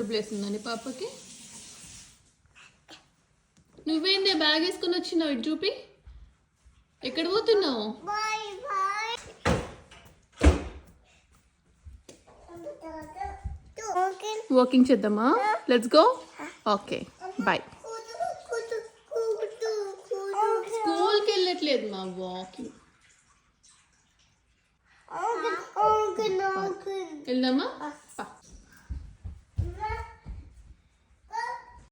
జలుబు లేస్తుందని పాపకి. నువ్వేందే బ్యాగ్ వేసుకొని వచ్చినావు? ఇటు చూపి, ఎక్కడ పోతున్నావు? వాకింగ్ చేద్దామా? Let's go. Okay bye. స్కూల్కి వెళ్ళట్లేదు మా, వాకింగ్. వెళ్దామా?